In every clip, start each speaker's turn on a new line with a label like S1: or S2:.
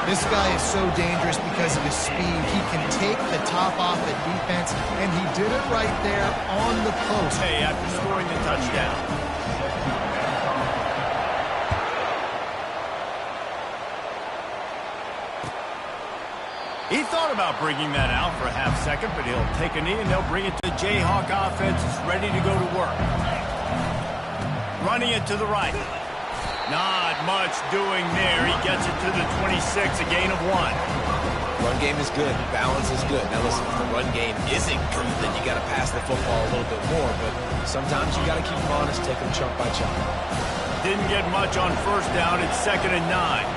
S1: This guy is so dangerous because of his speed. He can take the top off the defense, and he did it right there on the post.
S2: Hey, after scoring the touchdown. He thought about bringing that out for a half second, but he'll take a knee and they'll bring it to the Jayhawk offense. It's ready to go to work. Running it to the right. Not much doing there. He gets it to the 26, a gain of 1.
S3: Run game is good. Balance is good. Now listen, if the run game isn't good, then you got to pass the football a little bit more. But sometimes you got to keep them honest, take them chunk by chunk.
S2: Didn't get much on first down. It's 2nd and 9.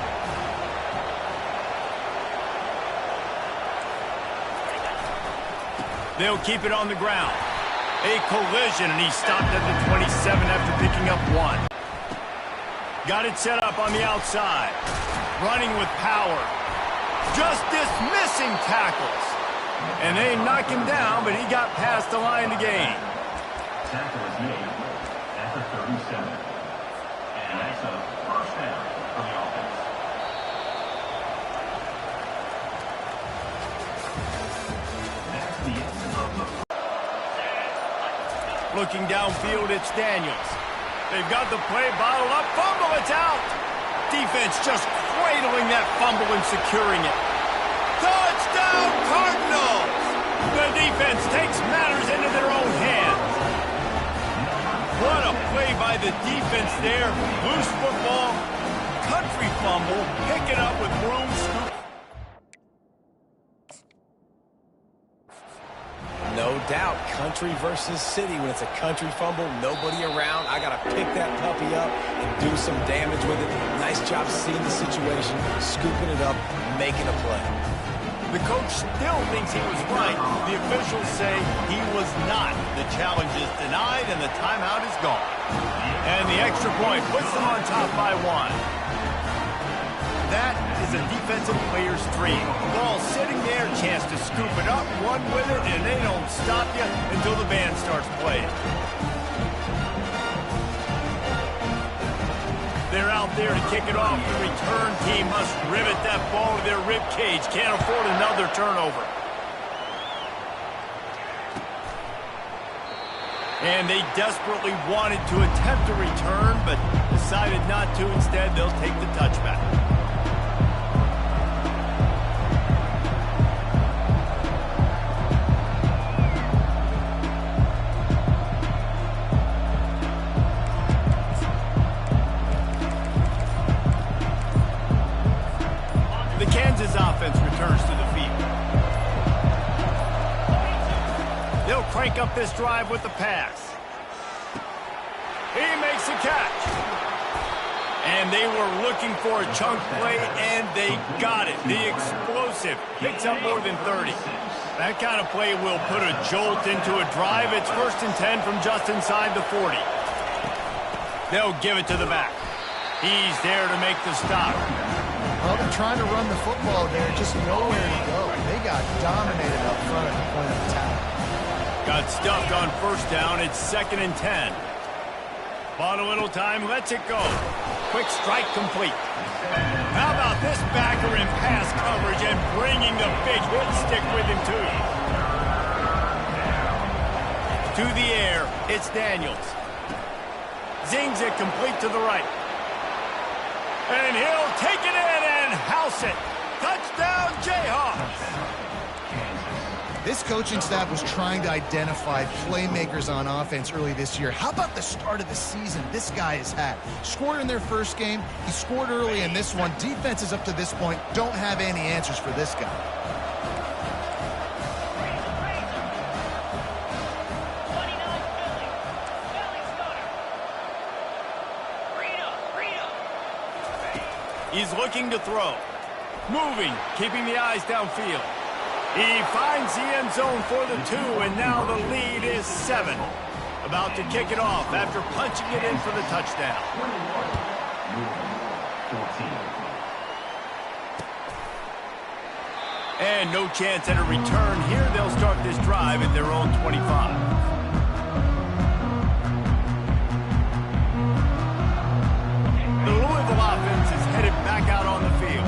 S2: They'll keep it on the ground. A collision, and he stopped at the 27 after picking up 1. Got it set up on the outside. Running with power. Just dismissing tackles. And they knock him down, but he got past the line to gain.
S4: Tackle is made at the 37. And that's a first down for the offense. That's the end of the...
S2: Looking downfield, it's Daniels. They've got the play bottled up. Fumble, it's out. Defense just cradling that fumble and securing it. Touchdown, Cardinals! The defense takes matters into their own hands. What a play by the defense there. Loose football, country fumble, pick it up with room, scoop.
S3: No doubt, country versus city. When it's a country fumble, nobody around, I got to pick that puppy up and do some damage with it. Nice job seeing the situation, scooping it up, making a play.
S2: The coach still thinks he was right. The officials say he was not. The challenge is denied, and the timeout is gone. And the extra point puts them on top by 1. That is a defensive player's dream. Ball sitting there, chance to scoop it up, run with it, and they don't stop you until the band starts playing. They're out there to kick it off. The return team must rivet that ball to their rib cage. Can't afford another turnover. And they desperately wanted to attempt a return, but decided not to. Instead, they'll take the touchback. Offense returns to the field. They'll crank up this drive with the pass. He makes a catch. And they were looking for a chunk play, and they got it. The explosive picks up more than 30. That kind of play will put a jolt into a drive. It's 1st and 10 from just inside the 40. They'll give it to the back. He's there to make the stop.
S1: Well, they're trying to run the football there, just nowhere to go. They got dominated up front at the point of attack.
S2: Got stuffed on first down. It's 2nd and 10. Bought a little time, lets it go. Quick strike complete. How about this backer in pass coverage and bringing the big hit stick with him, too? To the air, it's Daniels. Zings it complete to the right. And he'll take it in and house it. Touchdown, Jayhawks.
S1: This coaching staff was trying to identify playmakers on offense early this year. How about the start of the season this guy has had? Scored in their first game. He scored early in this one. Defenses up to this point don't have any answers for this guy.
S2: He's looking to throw. Moving, keeping the eyes downfield. He finds the end zone for the 2, and now the lead is 7. About to kick it off after punching it in for the touchdown. And no chance at a return here. They'll start this drive at their own 25. The Louisville offense is headed back out on the field.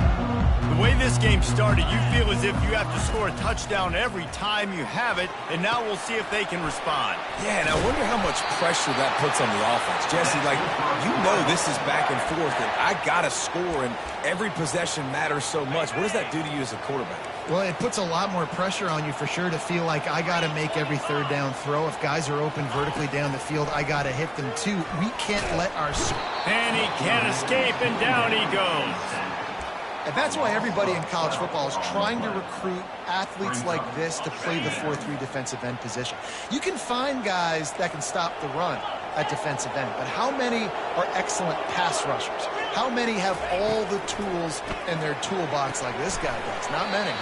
S2: The way this game started, you feel as if you have to score a touchdown every time you have it, and now we'll see if they can respond.
S3: Yeah, and I wonder how much pressure that puts on the offense. Jesse, like, you know this is back and forth, and I got to score, and every possession matters so much. What does that do to you as a quarterback?
S1: Well, it puts a lot more pressure on you for sure to feel like I got to make every third down throw. If guys are open vertically down the field, I got to hit them too. We can't let our...
S2: And he can't escape, and down he goes.
S1: And that's why everybody in college football is trying to recruit athletes like this to play the 4-3 defensive end position. You can find guys that can stop the run at defensive end, but how many are excellent pass rushers? How many have all the tools in their toolbox like this guy does? Not many.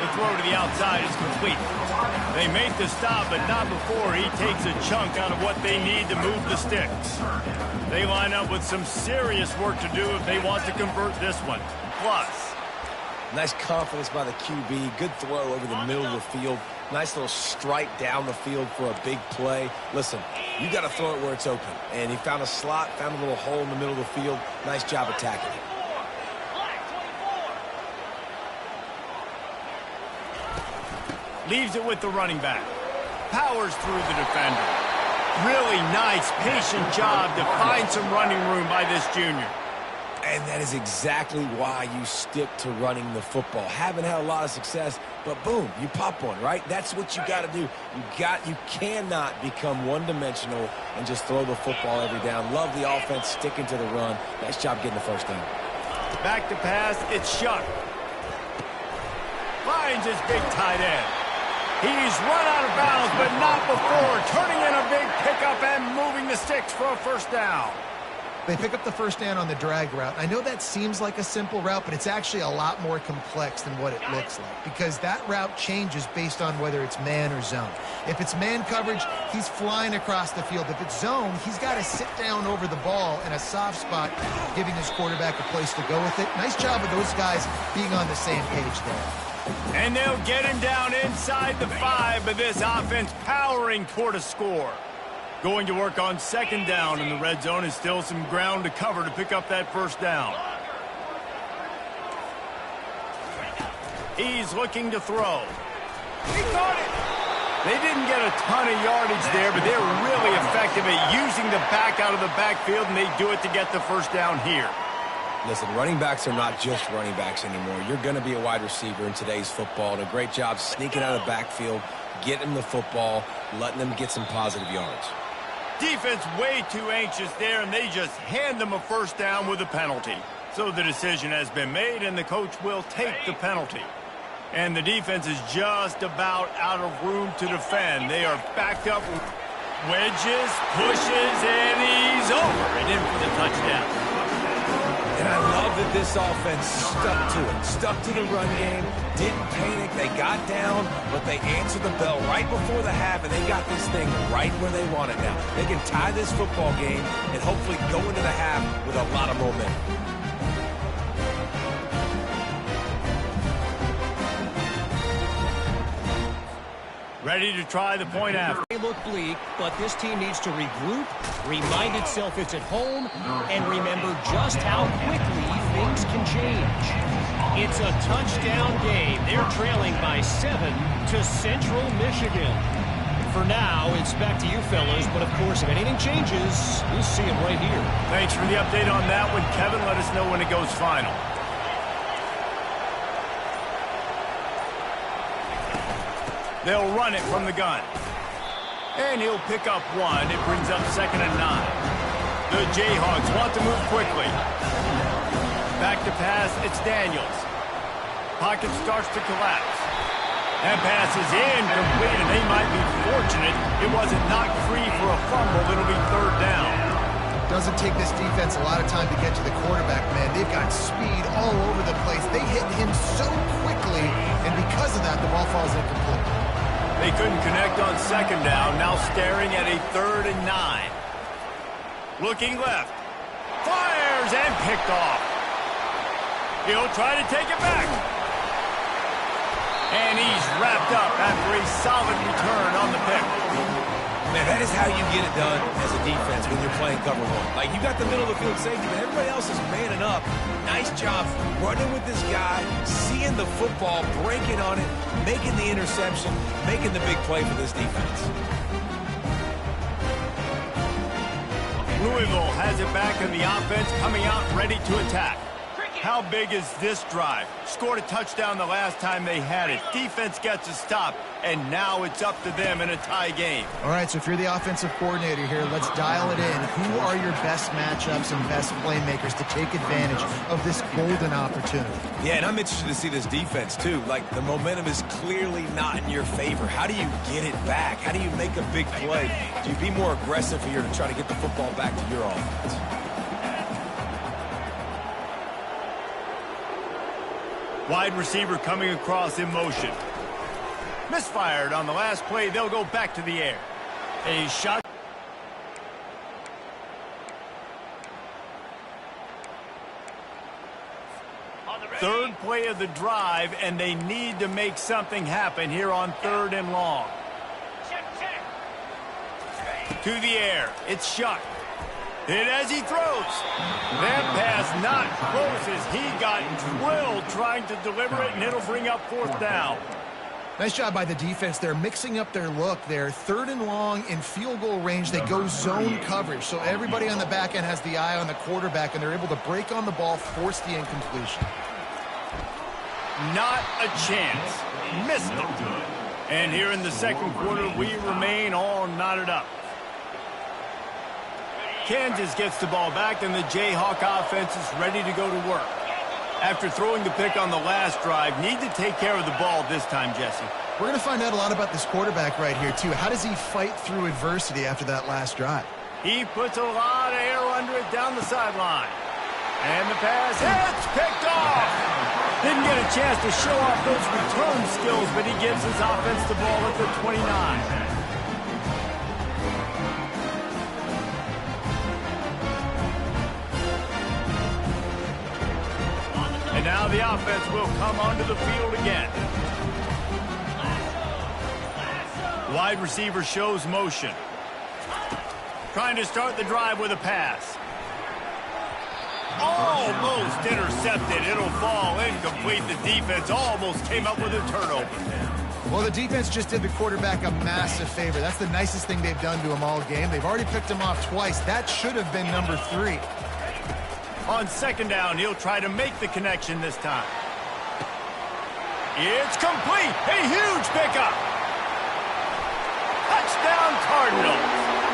S2: The throw to the outside is complete. They make the stop, but not before he takes a chunk out of what they need to move the sticks. They line up with some serious work to do if they want to convert this one. Plus,
S3: nice confidence by the QB. Good throw over the middle of the field. Nice little strike down the field for a big play. Listen, you got to throw it where it's open. And he found a slot, found a little hole in the middle of the field. Nice job attacking it.
S2: leaves it with the running back. Powers through the defender. Really nice, patient job to find some running room by this junior.
S3: And that is exactly why you stick to running the football. Haven't had a lot of success, but boom, you pop one, right? That's what you got to do. You cannot become one-dimensional and just throw the football every down. Love the offense, sticking to the run. Nice job getting the first down.
S2: Back to pass, it's Shuck. Finds his big tight end. He's run out of bounds, but not before turning in a big pickup and moving the sticks for a first down.
S1: They pick up the first down on the drag route. I know that seems like a simple route, but it's actually a lot more complex than what it looks like, because that route changes based on whether it's man or zone. If it's man coverage, he's flying across the field. If it's zone, he's got to sit down over the ball in a soft spot, giving his quarterback a place to go with it. Nice job of those guys being on the same page there.
S2: And they'll get him down inside the 5, but this offense powering toward a score. Going to work on second down in the red zone is still some ground to cover to pick up that first down. He's looking to throw. He caught it. They didn't get a ton of yardage there, but they're really effective at using the back out of the backfield, and they do it to get the first down here.
S3: Listen, running backs are not just running backs anymore. You're going to be a wide receiver in today's football, and a great job sneaking out of the backfield, getting the football, letting them get some positive yards.
S2: Defense way too anxious there, and they just hand them a first down with a penalty. So the decision has been made, and the coach will take the penalty. And the defense is just about out of room to defend. They are backed up, wedges, pushes, and he's over and in for the touchdown.
S3: And I love that this offense stuck to it, stuck to the run game, didn't panic, they got down, but they answered the bell right before the half, and they got this thing right where they want it now. They can tie this football game and hopefully go into the half with a lot of momentum.
S2: Ready to try the point after.
S5: They look bleak, but this team needs to regroup, remind itself it's at home, and remember just how quickly things can change. It's a touchdown game. They're trailing by 7 to Central Michigan. For now, it's back to you fellas, but of course, if anything changes, we'll see it right here.
S2: Thanks for the update on that one, Kevin. Let us know when it goes final. They'll run it from the gun. And he'll pick up one. It brings up 2nd and 9. The Jayhawks want to move quickly. Back to pass, it's Daniels. Pocket starts to collapse. That pass is incomplete, and they might be fortunate it wasn't knocked free for a fumble. It'll be 3rd down.
S1: Doesn't take this defense a lot of time to get to the quarterback, man. They've got speed all over the place. They hit him so quickly, and because of that, the ball falls incomplete.
S2: They couldn't connect on 2nd down, now staring at a 3rd and 9. Looking left. Fires and picked off. He'll try to take it back. And he's wrapped up after a solid return on the pick.
S3: Man, that is how you get it done as a defense when you're playing cover one. Like, you got the middle of the field safety, but everybody else is manning up. Nice job running with this guy, seeing the football, breaking on it, making the interception, making the big play for this defense.
S2: Louisville has it back in the offense, coming out ready to attack. How big is this drive? Scored a touchdown the last time they had it. Defense gets a stop, and now it's up to them in a tie game.
S1: All right, so if you're the offensive coordinator here, let's dial it in. Who are your best matchups and best playmakers to take advantage of this golden opportunity?
S3: Yeah, and I'm interested to see this defense, too. Like, the momentum is clearly not in your favor. How do you get it back? How do you make a big play? Do you be more aggressive here to try to get the football back to your offense?
S2: Wide receiver coming across in motion. Misfired on the last play. They'll go back to the air. A shot. Third play of the drive, and they need to make something happen here on 3rd and long. To the air. It's Shuck. Hit as he throws. That pass not close as he got drilled trying to deliver it, and it'll bring up 4th down.
S1: Nice job by the defense. They're mixing up their look there. 3rd and long in field goal range. They go zone coverage. So everybody on the back end has the eye on the quarterback, and they're able to break on the ball, force the incompletion.
S2: Not a chance. Missed it. And here in the 2nd quarter, we remain all knotted up. Kansas gets the ball back, and the Jayhawk offense is ready to go to work. After throwing the pick on the last drive, need to take care of the ball this time, Jesse.
S1: We're going to find out a lot about this quarterback right here, too. How does he fight through adversity after that last drive?
S2: He puts a lot of air under it down the sideline. And the pass hits, picked off. Didn't get a chance to show off those return skills, but he gives his offense the ball at the 29. And now the offense will come onto the field again. Wide receiver shows motion. Trying to start the drive with a pass. Almost intercepted. It'll fall incomplete. The defense almost came up with a turnover.
S1: Well, the defense just did the quarterback a massive favor. That's the nicest thing they've done to him all game. They've already picked him off twice. That should have been number 3.
S2: On 2nd down, he'll try to make the connection this time. It's complete. A huge pickup. Touchdown Cardinals.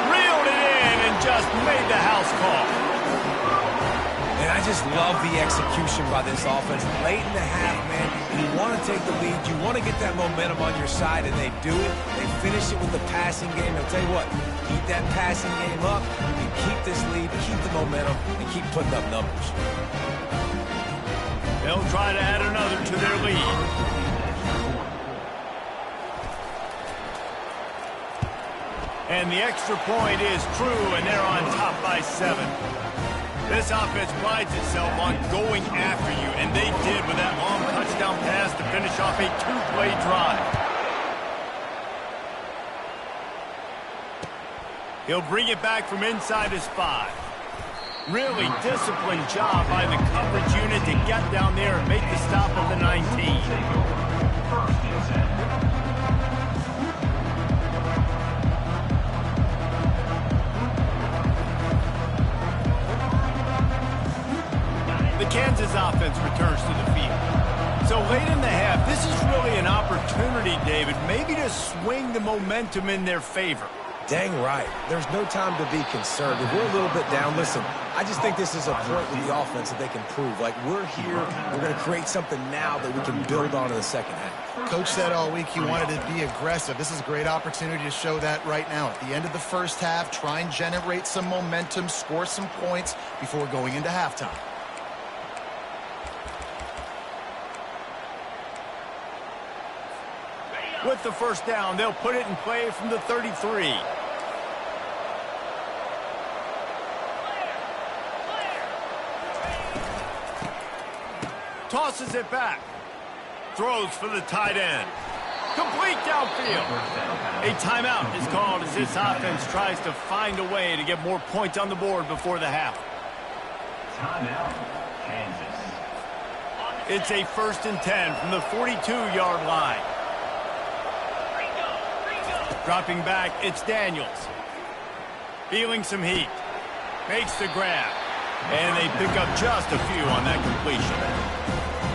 S2: Reeled it in and just made the house call.
S3: And I just love the execution by this offense. Late in the half, man, you want to take the lead. You want to get that momentum on your side, and they do it. They finish it with the passing game. I'll tell you what, keep that passing game up. You keep this lead, keep the momentum, and keep putting up numbers.
S2: They'll try to add another to their lead. And the extra point is true, and they're on top by 7. This offense prides itself on going after you, and they did with that long touchdown pass to finish off a 2-play drive. He'll bring it back from inside his 5. Really disciplined job by the coverage unit to get down there and make the stop at the 19. The Kansas offense returns to the field. So late in the half, this is really an opportunity, David, maybe to swing the momentum in their favor.
S3: Dang right. There's no time to be concerned. If we're a little bit down, listen, I just think this is a point with the offense that they can prove. Like, we're here, we're going to create something now that we can build on in the 2nd half.
S1: Coach said all week he wanted to be aggressive. This is a great opportunity to show that right now. At the end of the 1st half, try and generate some momentum, score some points before going into halftime.
S2: With the 1st down, they'll put it in play from the 33. Tosses it back. Throws for the tight end. Complete downfield. A timeout is called as this offense tries to find a way to get more points on the board before the half.
S4: Timeout, Kansas.
S2: It's a 1st and 10 from the 42-yard line. Dropping back, it's Daniels. Feeling some heat. Makes the grab. And they pick up just a few on that completion.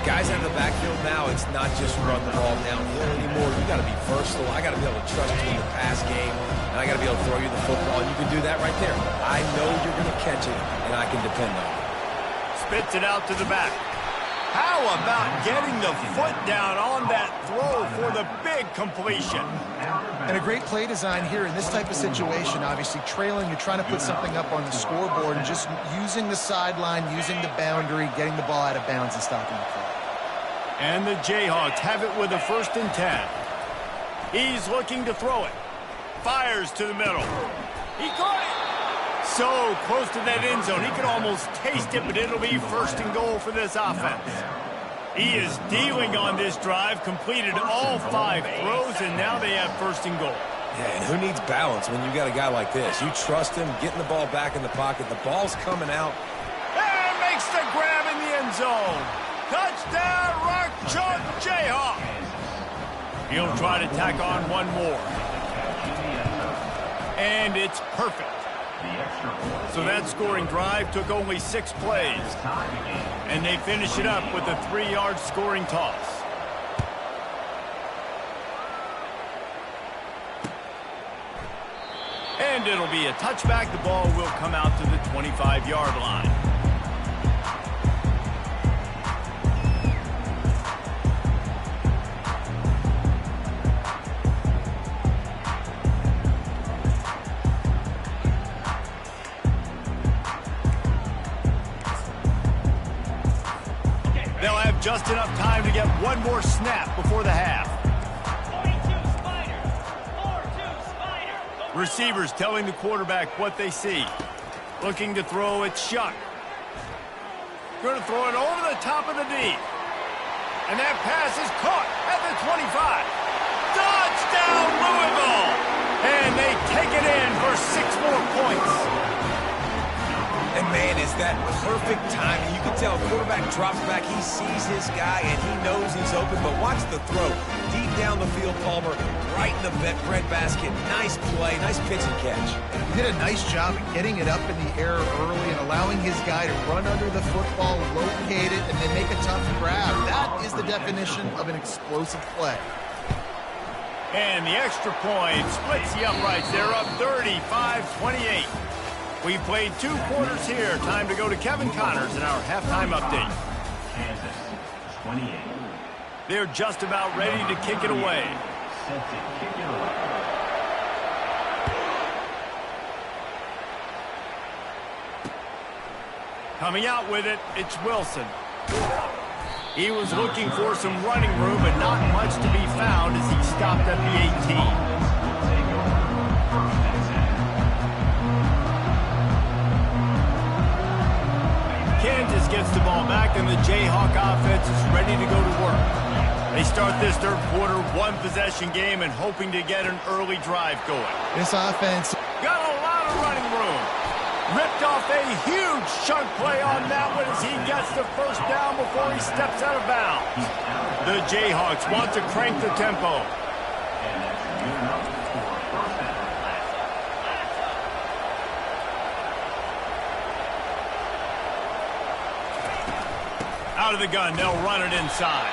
S3: Guys out of the backfield now, it's not just run the ball downhill anymore. You got to be versatile. I got to be able to trust you in the pass game, and I got to be able to throw you the football, and you can do that right there. I know you're going to catch it, and I can depend on it.
S2: Spits it out to the back. How about getting the foot down on that throw for the big completion?
S1: And a great play design here in this type of situation. Obviously trailing, you're trying to put something up on the scoreboard and just using the sideline, using the boundary, getting the ball out of bounds and stopping the play.
S2: And the Jayhawks have it with a 1st and 10. He's looking to throw it. Fires to the middle. He caught it. So close to that end zone. He could almost taste it, but it'll be 1st and goal for this offense. He is dealing on this drive, completed all 5 throws, and now they have 1st and goal.
S3: Yeah, and who needs balance when you got a guy like this? You trust him, getting the ball back in the pocket. The ball's coming out.
S2: And makes the grab in the end zone. Touchdown, Rock Chalk Jayhawk. He'll try to tack on one more. And it's perfect. So that scoring drive took only 6 plays. And they finish it up with a 3-yard scoring toss. And it'll be a touchback. The ball will come out to the 25-yard line. They'll have just enough time to get one more snap before the half.
S6: 42 Spider. 4-2 Spider.
S2: Receivers telling the quarterback what they see. Looking to throw it, Shuck. Going to throw it over the top of the D. And that pass is caught at the 25. Touchdown, Louisville! And they take it in for 6 more points.
S3: And, man, is that perfect timing. You can tell quarterback drops back. He sees his guy, and he knows he's open. But watch the throw. Deep down the field, Palmer, right in the bread basket. Nice play, nice pitch and catch.
S1: He did a nice job of getting it up in the air early and allowing his guy to run under the football, locate it, and then make a tough grab. That is the definition of an explosive play.
S2: And the extra point splits the uprights. They're up 35-28. We played 2 quarters here. Time to go to Kevin Connors in our halftime update.
S4: Kansas, 28.
S2: They're just about ready to kick it away.
S4: Set to kick it away.
S2: Coming out with it, it's Wilson. He was looking for some running room, but not much to be found as he stopped at the 18. Kansas gets the ball back, and the Jayhawk offense is ready to go to work. They start this 3rd quarter, 1-possession game, and hoping to get an early drive going.
S1: This offense
S2: Got a lot of running room. Ripped off a huge chunk play on that one as he gets the 1st down before he steps out of bounds. The Jayhawks want to crank the tempo.
S4: And that's good enough for a 1st down.
S2: Out of the gun, they'll run it inside.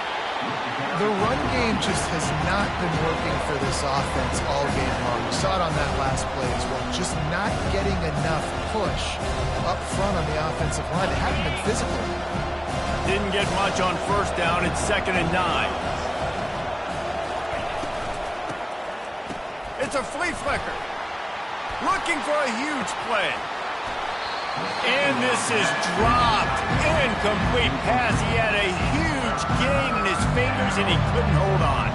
S1: The run game just has not been working for this offense all game long. We saw it on that last play as well. Just not getting enough push up front on the offensive line. They haven't been physical.
S2: Didn't get much on 1st down. It's 2nd and 9. It's a flea flicker. Looking for a huge play. And this is dropped. Incomplete pass. He had a huge gain in his fingers, and he couldn't hold on.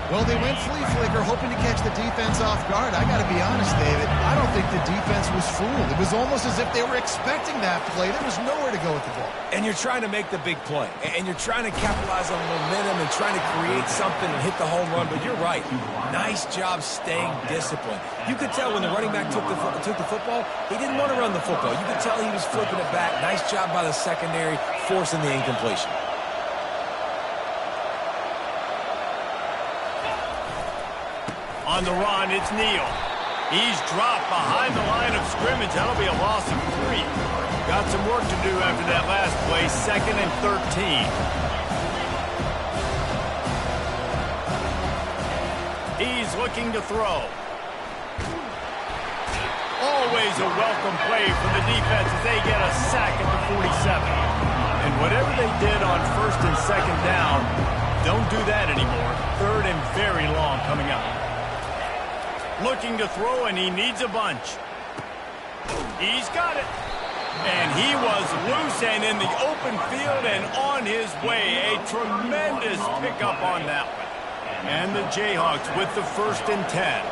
S1: Well, they went flea flicker, hoping to catch the defense off guard. I got to be honest, David, I don't think the defense was fooled. It was almost as if they were expecting that play. There was nowhere to go with the ball.
S3: And you're trying to make the big play, and you're trying to capitalize on momentum and trying to create something and hit the home run, but you're right. Nice job staying disciplined. You could tell when the running back took the football, he didn't want to run the football. You could tell he was flipping it back. Nice job by the secondary, forcing the incompletion.
S2: On the run, it's Neal. He's dropped behind the line of scrimmage. That'll be a loss of 3. Got some work to do after that last play, 2nd and 13. He's looking to throw. Always a welcome play for the defense as they get a sack at the 47. And whatever they did on 1st and 2nd down, don't do that anymore. 3rd and very long coming up. Looking to throw, and he needs a bunch. He's got it. And he was loose and in the open field and on his way. A tremendous pickup on that one. And the Jayhawks with the 1st and 10.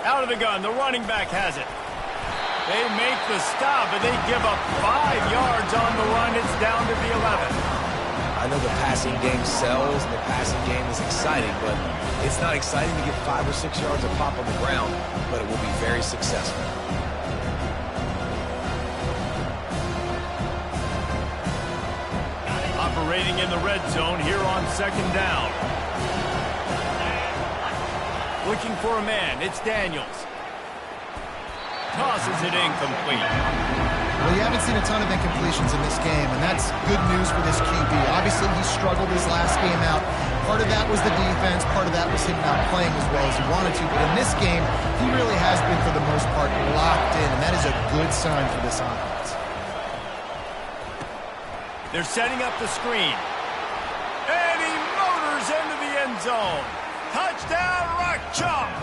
S2: Out of the gun, the running back has it. They make the stop, but they give up 5 yards on the run. It's down to the 11.
S3: I know the passing game sells and the passing game is exciting, but it's not exciting to get 5 or 6 yards of pop on the ground, but it will be very successful.
S2: Operating in the red zone here on 2nd down. Looking for a man. It's Daniels. Tosses it incomplete.
S1: Well, you haven't seen a ton of incompletions in this game, and that's good news for this QB. Obviously, he struggled his last game out. Part of that was the defense. Part of that was him not playing as well as he wanted to. But in this game, he really has been, for the most part, locked in, and that is a good sign for this offense.
S2: They're setting up the screen. And he motors into the end zone. Touchdown, Rock Chalk!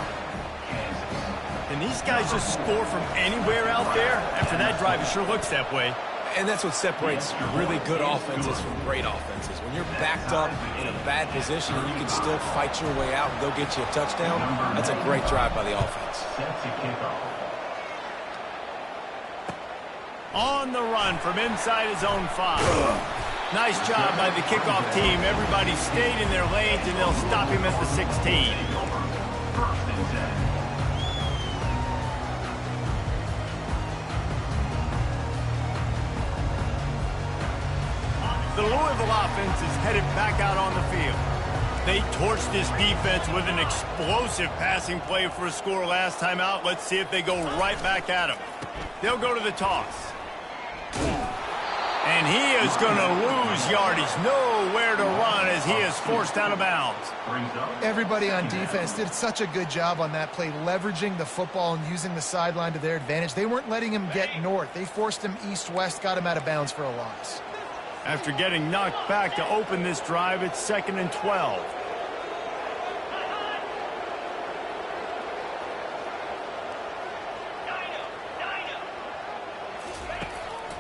S2: And these guys just score from anywhere out there. After that drive, it sure looks that way.
S3: And that's what separates really good offenses from great offenses. When you're backed up in a bad position and you can still fight your way out and go get you a touchdown, that's a great drive by the offense.
S2: On the run from inside his own 5. Nice job by the kickoff team. Everybody stayed in their lanes, and they'll stop him at the 16. The Louisville offense is headed back out on the field. They torched this defense with an explosive passing play for a score last time out. Let's see if they go right back at him. They'll go to the toss. And he is going to lose yardage. Nowhere to run as he is forced out of bounds.
S1: Everybody on defense did such a good job on that play, leveraging the football and using the sideline to their advantage. They weren't letting him get north. They forced him east-west, got him out of bounds for a loss.
S2: After getting knocked back to open this drive, it's 2nd and 12.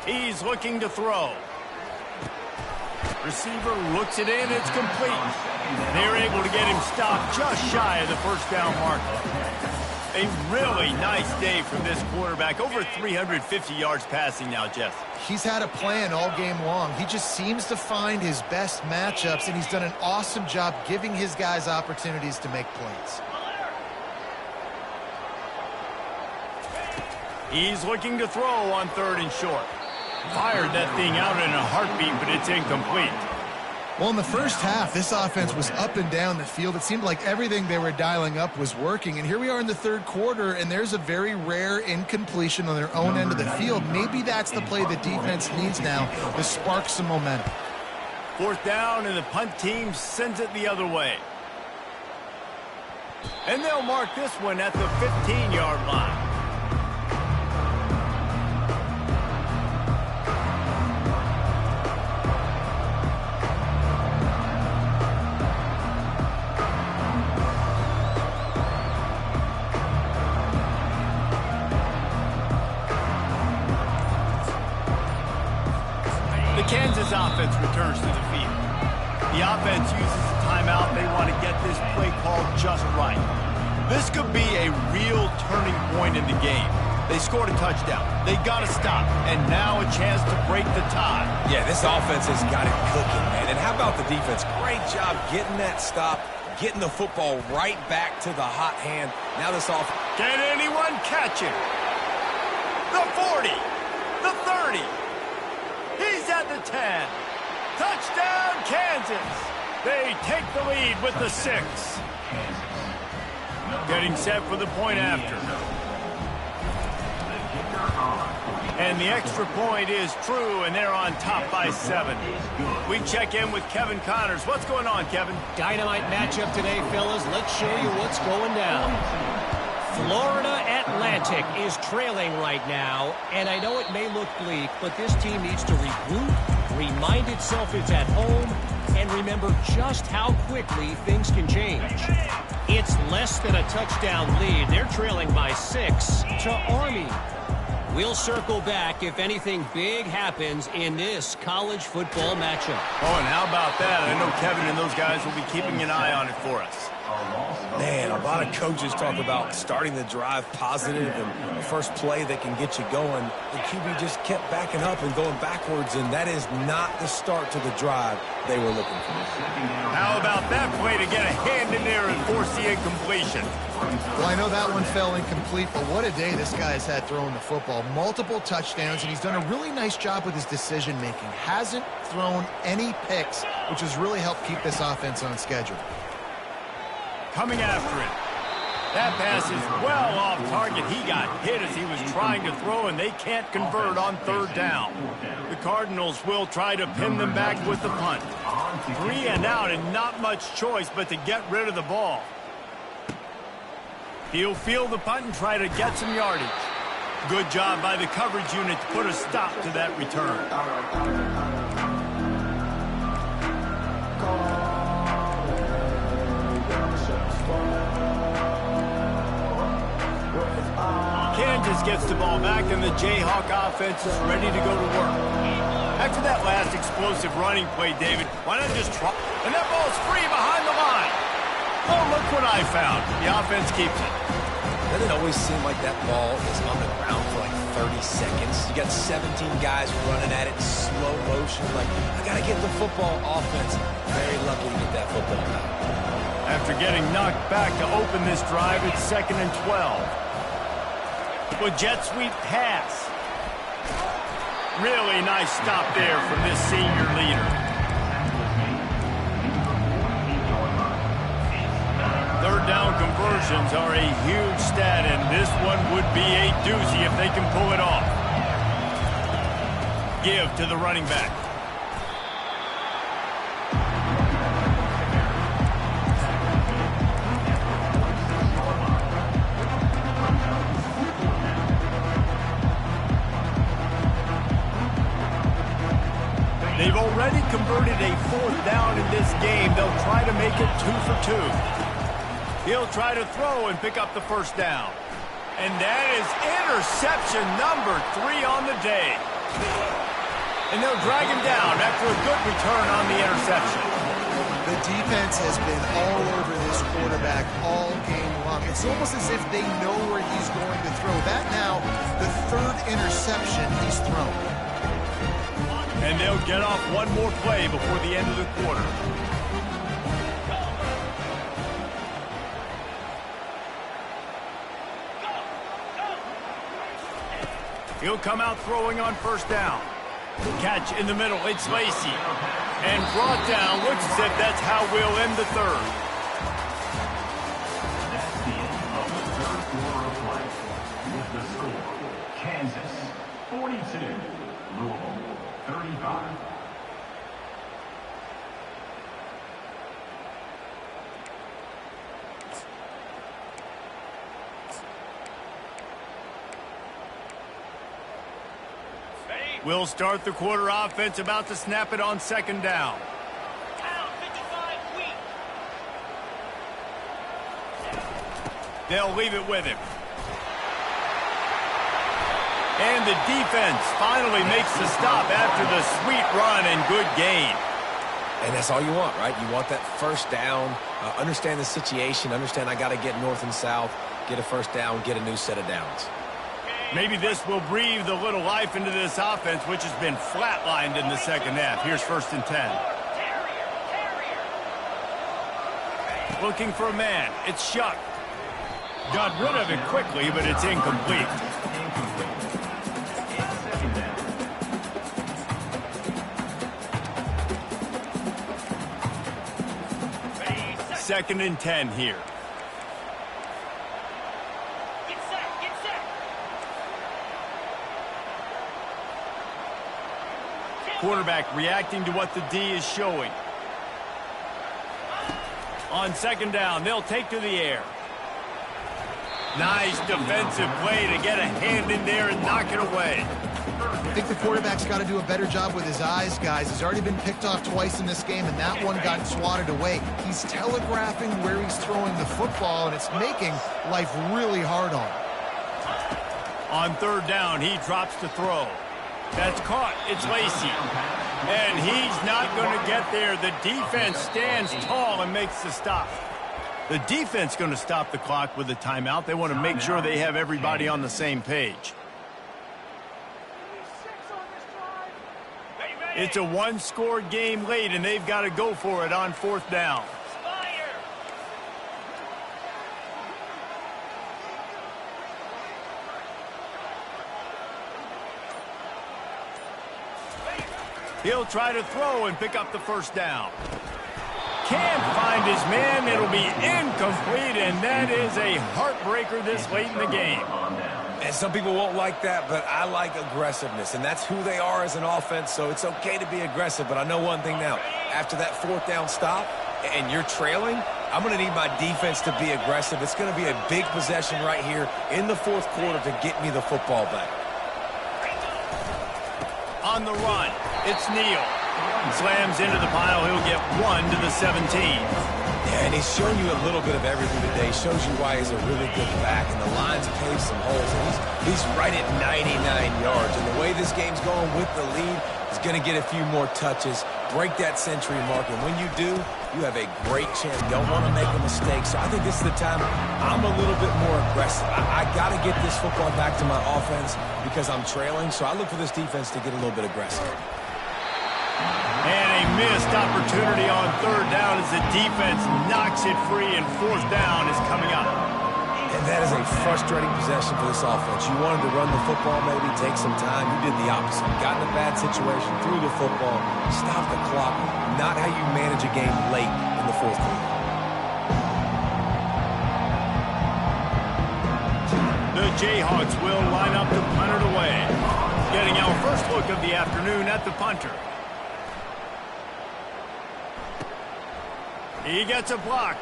S2: He's looking to throw. Receiver looks it in. It's complete. They're able to get him stopped just shy of the 1st down marker. A really nice day from this quarterback. Over 350 yards passing now, Jeff.
S1: He's had a plan all game long. He just seems to find his best matchups, and he's done an awesome job giving his guys opportunities to make plays.
S2: He's looking to throw on 3rd and short. Fired that thing out in a heartbeat, but it's incomplete.
S1: Well, in the first half, this offense was up and down the field. It seemed like everything they were dialing up was working. And here we are in the 3rd quarter, and there's a very rare incompletion on their own end of the field. Maybe that's the play the defense needs now to spark some momentum.
S2: 4th down, and the punt team sends it the other way. And they'll mark this one at the 15-yard line. offense returns to the field. The offense uses a timeout. They want to get this play called just right. This could be a real turning point in the game. They scored a touchdown. They got to stop. And now a chance to break the tie.
S3: Yeah, this offense has got it cooking, man. And how about the defense? Great job getting that stop, getting the football right back to the hot hand. Now this offense.
S2: Can anyone catch him? The 40. The 30. He's at the 10. Touchdown, Kansas. They take the lead with the 6. Getting set for the point after. And the extra point is true, and they're on top by 7. We check in with Kevin Connors. What's going on, Kevin?
S5: Dynamite matchup today, fellas. Let's show you what's going down. Florida Atlantic is trailing right now, and I know it may look bleak, but this team needs to regroup, remind itself it's at home, and remember just how quickly things can change. It's less than a touchdown lead. They're trailing by 6 to Army. We'll circle back if anything big happens in this college football matchup.
S2: Oh, and how about that? I know Kevin and those guys will be keeping an eye on it for us.
S3: Man, a lot of coaches talk about starting the drive positive and the first play that can get you going. The QB just kept backing up and going backwards, and that is not the start to the drive they were looking for.
S2: How about that play to get a hand in there and force the incompletion?
S1: Well, I know that one fell incomplete, but what a day this guy has had throwing the football. Multiple touchdowns, and he's done a really nice job with his decision-making. Hasn't thrown any picks, which has really helped keep this offense on schedule.
S2: Coming after it. That pass is well off target. He got hit as he was trying to throw, and they can't convert on 3rd down. The Cardinals will try to pin them back with the punt. 3 and out, and not much choice but to get rid of the ball. He'll field the punt and try to get some yardage. Good job by the coverage unit to put a stop to that return. Kansas gets the ball back, and the Jayhawk offense is ready to go to work. After that last explosive running play, David, why not just try? And that ball's free behind the line. Oh, look what I found. The offense keeps it.
S3: Doesn't it always seem like that ball is on the ground for like 30 seconds? You got 17 guys running at it, slow motion. Like, I got to get the football. Offense very lucky to get that football out.
S2: After getting knocked back to open this drive, it's 2nd and 12. With jet sweep pass. Really nice stop there from this senior leader. 3rd down conversions are a huge stat, and this one would be a doozy if they can pull it off. Give to the running back. They've already converted a 4th down in this game. They'll try to make it 2 for 2. He'll try to throw and pick up the 1st down. And that is interception number 3 on the day. And they'll drag him down after a good return on the interception.
S1: The defense has been all over this quarterback all game long. It's almost as if they know where he's going to throw. That now, the 3rd interception he's thrown.
S2: And they'll get off one more play before the end of the quarter. He'll come out throwing on 1st down. Catch in the middle. It's Lacy. And brought down. Looks as if that's how we'll end the 3rd.
S4: That's the end of the 3rd quarter of play. With the score, Kansas 42, Louisville 35.
S2: We'll start the quarter offense, about to snap it on 2nd down.
S6: Down 55 weak.
S2: They'll leave it with him. And the defense finally makes the stop after the sweet run and good gain.
S3: And that's all you want, right? You want that first down, understand the situation, understand I got to get north and south, get a first down, get a new set of downs.
S2: Maybe this will breathe a little life into this offense, which has been flatlined in the second half. Here's 1st and 10. Looking for a man. It's Shuck. Got rid of it quickly, but it's incomplete. Second and 10 here.
S6: Get set, get set.
S2: Quarterback reacting to what the D is showing. On 2nd down, they'll take to the air. Nice defensive play to get a hand in there and knock it away.
S1: I think the quarterback's got to do a better job with his eyes, guys. He's already been picked off twice in this game, and that one got swatted away. He's telegraphing where he's throwing the football, and it's making life really hard on him.
S2: On 3rd down, he drops to throw. That's caught. It's Lacy. And he's not going to get there. The defense stands tall and makes the stop. The defense going to stop the clock with a timeout. They want to make sure they have everybody on the same page. It's a one-score game late, and they've got to go for it on 4th down. He'll try to throw and pick up the 1st down. Can't find his man. It'll be incomplete, and that is a heartbreaker this late in the game.
S3: And some people won't like that, but I like aggressiveness, and that's who they are as an offense, so it's okay to be aggressive. But I know one thing now. After that 4th down stop and you're trailing, I'm going to need my defense to be aggressive. It's going to be a big possession right here in the 4th quarter to get me the football back.
S2: On the run, it's Neal. Slams into the pile. He'll get 1 to the 17.
S3: Yeah, and he's shown you a little bit of everything today. He shows you why he's a really good back, and the line's paved some holes. And he's right at 99 yards. And the way this game's going with the lead, he's going to get a few more touches, break that century mark. And when you do, you have a great chance. Don't want to make a mistake. So I think this is the time I'm a little bit more aggressive. I got to get this football back to my offense because I'm trailing. So I look for this defense to get a little bit aggressive.
S2: And a missed opportunity on 3rd down as the defense knocks it free, and 4th down is coming up.
S3: And that is a frustrating possession for this offense. You wanted to run the football, maybe take some time. You did the opposite. Got in a bad situation, threw the football, stopped the clock. Not how you manage a game late in the 4th quarter.
S2: The Jayhawks will line up to punt it away. Getting our first look of the afternoon at the punter. He gets a block.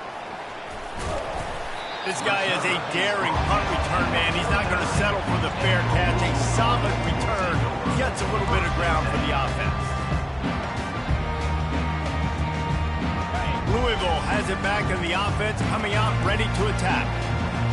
S2: This guy is a daring punt return man. He's not going to settle for the fair catch. A solid return. Gets a little bit of ground for the offense. Louisville has it back in the offense, coming out ready to attack.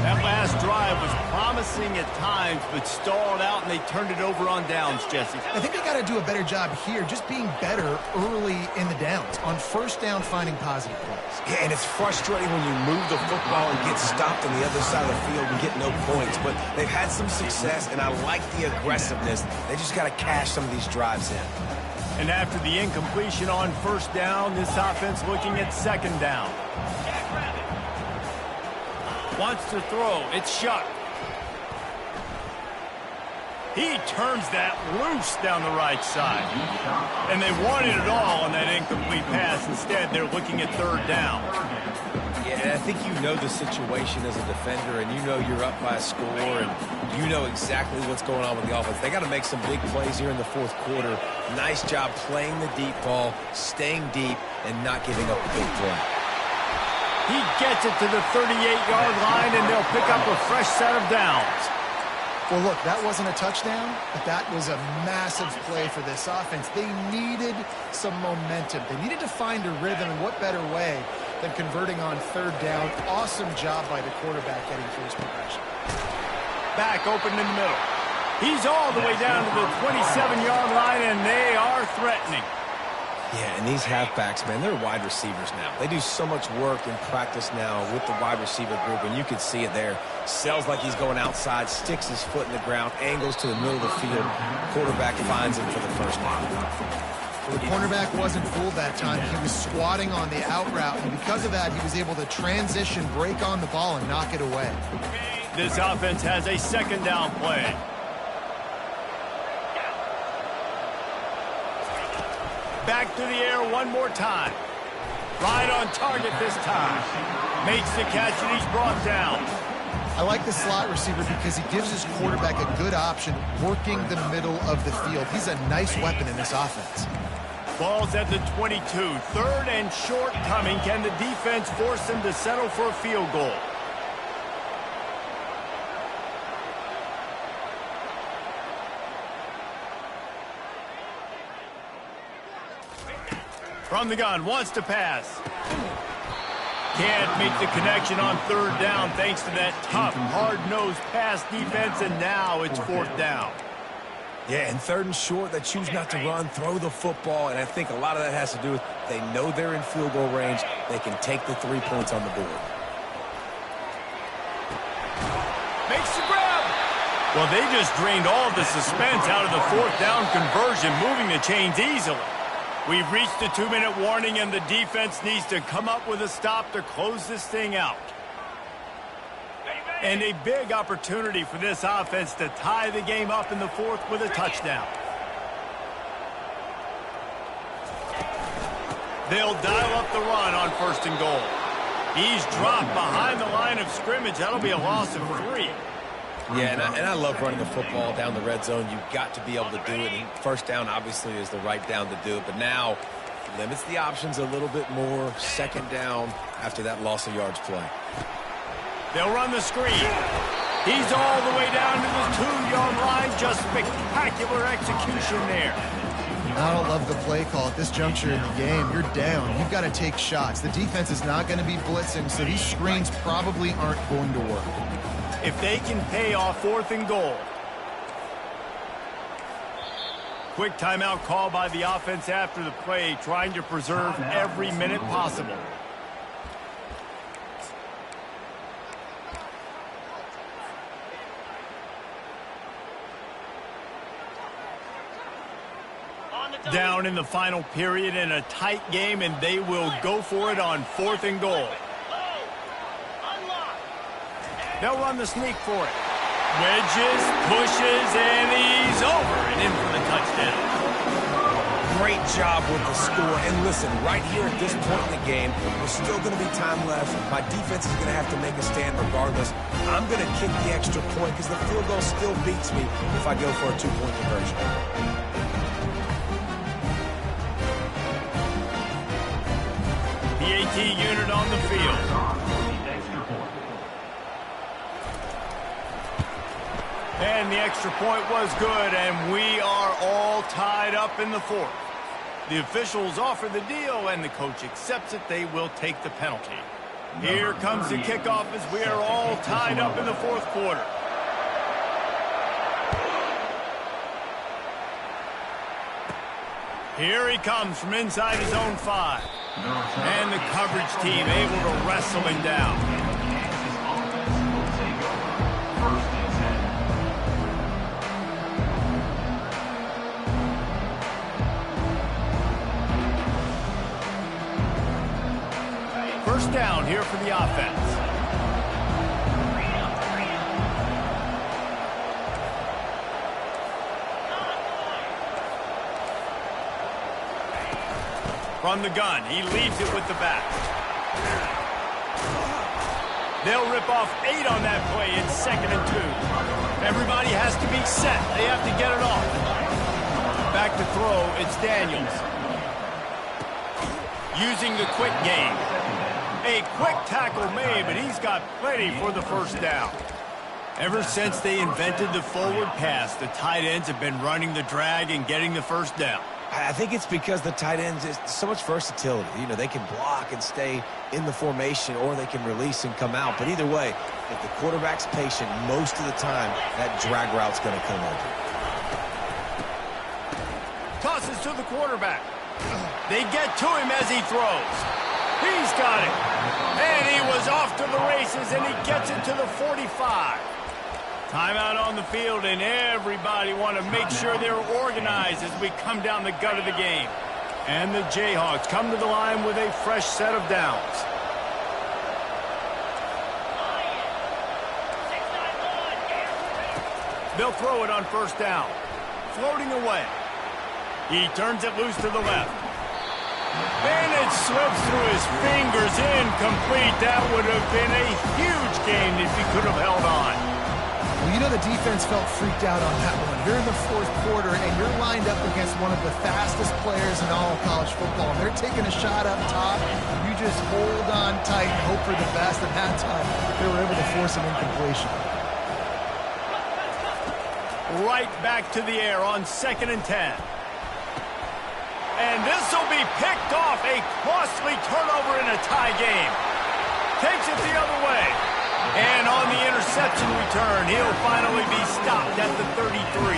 S2: That last drive was promising at times, but stalled out, and they turned it over on downs, Jesse.
S1: I think they got to do a better job here, just being better early in the downs. On 1st down, finding positive plays.
S3: Yeah, and it's frustrating when you move the football and get stopped on the other side of the field and get no points. But they've had some success, and I like the aggressiveness. They just got to cash some of these drives in.
S2: And after the incompletion on 1st down, this offense looking at 2nd down. Wants to throw. It's Shuck. He turns that loose down the right side. And they wanted it all on that incomplete pass. Instead, they're looking at 3rd down.
S3: Yeah, and I think you know the situation as a defender, and you know you're up by a score, and you know exactly what's going on with the offense. They got to make some big plays here in the 4th quarter. Nice job playing the deep ball, staying deep, and not giving up a big play.
S2: He gets it to the 38-yard line, and they'll pick up a fresh set of downs.
S1: Well, look, that wasn't a touchdown, but that was a massive play for this offense. They needed some momentum. They needed to find a rhythm, and what better way than converting on 3rd down. Awesome job by the quarterback getting through his progression.
S2: Back open in the middle. He's all the way down to the 27-yard line, and they are threatening.
S3: Yeah, and these halfbacks, man, they're wide receivers now. They do so much work in practice now with the wide receiver group, and you can see it there. Sells like he's going outside, sticks his foot in the ground, angles to the middle of the field. Quarterback finds him for the first down.
S1: The cornerback wasn't fooled that time. He was squatting on the out route, and because of that, he was able to transition, break on the ball, and knock it away.
S2: This offense has a second down play. Back to the air one more time. Right on target this time. Makes the catch, and he's brought down.
S1: I like the slot receiver because he gives his quarterback a good option working the middle of the field. He's a nice weapon in this offense.
S2: Ball's at the 22. Third and short coming. Can the defense force him to settle for a field goal? From the gun, wants to pass. Can't make the connection on third down thanks to that tough, hard-nosed pass defense, and now it's fourth down.
S3: Yeah, and third and short, they choose not to run, throw the football, and I think a lot of that has to do with they know they're in field goal range. They can take the 3 points on the board.
S2: Makes the grab. Well, they just drained all of the suspense out of the fourth down conversion, moving the chains easily. We've reached the 2-minute warning, and the defense needs to come up with a stop to close this thing out. And a big opportunity for this offense to tie the game up in the fourth with a touchdown. They'll dial up the run on first and goal. He's dropped behind the line of scrimmage. That'll be a loss of 3.
S3: Yeah, and I love running the football down the red zone. You've got to be able to do it. And first down, obviously, is the right down to do it. But now, limits the options a little bit more. Second down after that loss of yards play.
S2: They'll run the screen. He's all the way down to the 2-yard line. Just spectacular execution there.
S1: I don't love the play call at this juncture in the game. You're down. You've got to take shots. The defense is not going to be blitzing, so these screens probably aren't going to work.
S2: If they can pay off fourth and goal. Quick timeout call by the offense after the play, trying to preserve every minute possible. Down in the final period in a tight game, and they will go for it on fourth and goal. They'll run the sneak for it. Wedges, pushes, and he's over and in for the touchdown.
S3: Great job with the score. And listen, right here at this point in the game, there's still going to be time left. My defense is going to have to make a stand regardless. I'm going to kick the extra point because the field goal still beats me if I go for a 2-point conversion.
S2: PAT unit on the field. And the extra point was good, and we are all tied up in the fourth. The officials offer the deal, and the coach accepts it. They will take the penalty. Here comes the kickoff as we are all tied up in the fourth quarter. Here he comes from inside his own 5. And the coverage team able to wrestle him down. First down here for the offense. From the gun, he leads it with the back. They'll rip off 8 on that play. It's 2nd and 2. Everybody has to be set. They have to get it off. Back to throw, it's Daniels. Using the quick game. A quick tackle made, but he's got plenty for the first down. Ever since they invented the forward pass, the tight ends have been running the drag and getting the first down.
S3: I think it's because the tight ends is so much versatility. You know, they can block and stay in the formation, or they can release and come out. But either way, if the quarterback's patient, most of the time, that drag route's going to come open.
S2: Tosses to the quarterback. They get to him as he throws. He's got it. And he was off to the races, and he gets it to the 45. Timeout on the field, and everybody want to make sure they're organized as we come down the gut of the game. And the Jayhawks come to the line with a fresh set of downs. They'll throw it on first down. Floating away. He turns it loose to the left. And it slips through his fingers, incomplete. That would have been a huge gain if he could have held on.
S1: Well, you know the defense felt freaked out on that one. You're in the fourth quarter, and you're lined up against one of the fastest players in all of college football. And they're taking a shot up top. You just hold on tight and hope for the best. And that time, they were able to force an incompletion.
S2: Right back to the air on 2nd and 10. And this will be picked off. A costly turnover in a tie game. Takes it the other way. And on the interception return, he'll finally be stopped at the 33.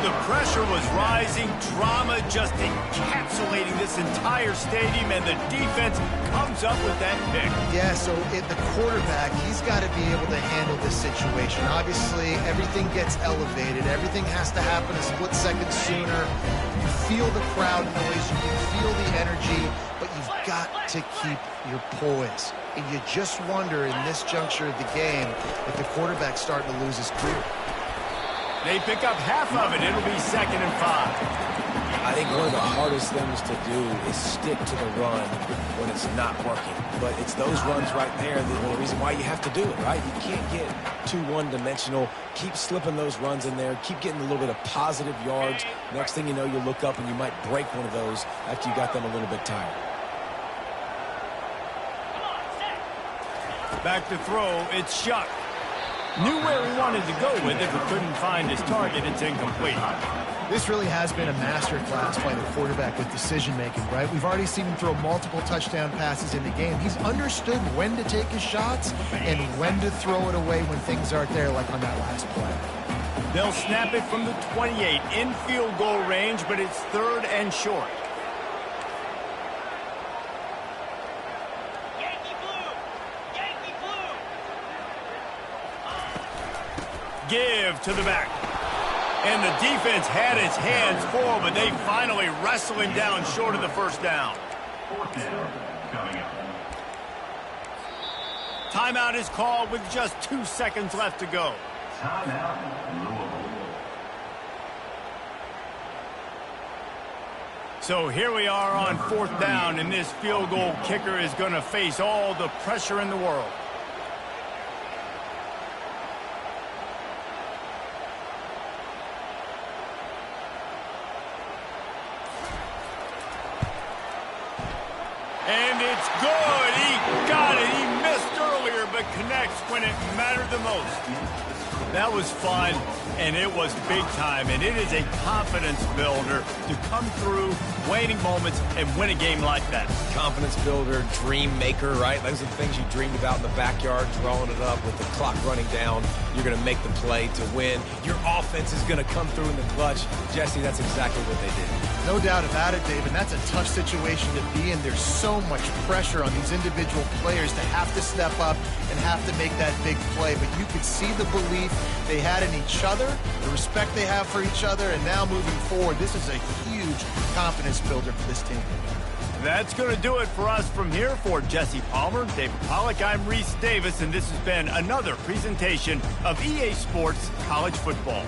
S2: The pressure was rising, drama just encapsulating this entire stadium, and the defense comes up with that pick.
S1: Yeah, so the quarterback, he's got to be able to handle this situation. Obviously, everything gets elevated. Everything has to happen a split second sooner. You feel the crowd noise, you can feel the energy, but you've got to keep your poise. And you just wonder in this juncture of the game if the quarterback's starting to lose his cool.
S2: They pick up half of it. It'll be 2nd and 5.
S3: I think one of the hardest things to do is stick to the run when it's not working. But it's those runs right there the reason why you have to do it, right? You can't get too one-dimensional. Keep slipping those runs in there. Keep getting a little bit of positive yards. Next thing you know, you look up and you might break one of those after you got them a little bit tired.
S2: Back to throw, it's Shuck. Knew where he wanted to go with it, but couldn't find his target. It's incomplete.
S1: This really has been a masterclass by the quarterback with decision-making, right? We've already seen him throw multiple touchdown passes in the game. He's understood when to take his shots and when to throw it away when things aren't there, like on that last play.
S2: They'll snap it from the 28 in field goal range, but it's 3rd and short. Give to the back. And the defense had its hands full, but they finally wrestle him down short of the first down.
S4: 4th down coming up.
S2: Timeout is called with just 2 seconds left to go.
S4: Timeout, Louisville.
S2: So here we are on 4th down, and this field goal kicker is going to face all the pressure in the world. And it's good. He got it. He missed earlier, but connects when it mattered the most. That was fun, and it was big time, and it is a confidence builder to come through waning moments and win a game like that.
S3: Confidence builder, dream maker, right? Those are the things you dreamed about in the backyard, drawing it up with the clock running down. You're going to make the play to win. Your offense is going to come through in the clutch. Jesse, that's exactly what they did.
S1: No doubt about it, Dave, and that's a tough situation to be in. There's so much pressure on these individual players to have to step up and have to make that big play. But you could see the belief they had in each other, the respect they have for each other, and now moving forward, this is a huge confidence builder for this team.
S2: That's going to do it for us from here. For Jesse Palmer, David Pollack, I'm Reese Davis, and this has been another presentation of EA Sports College Football.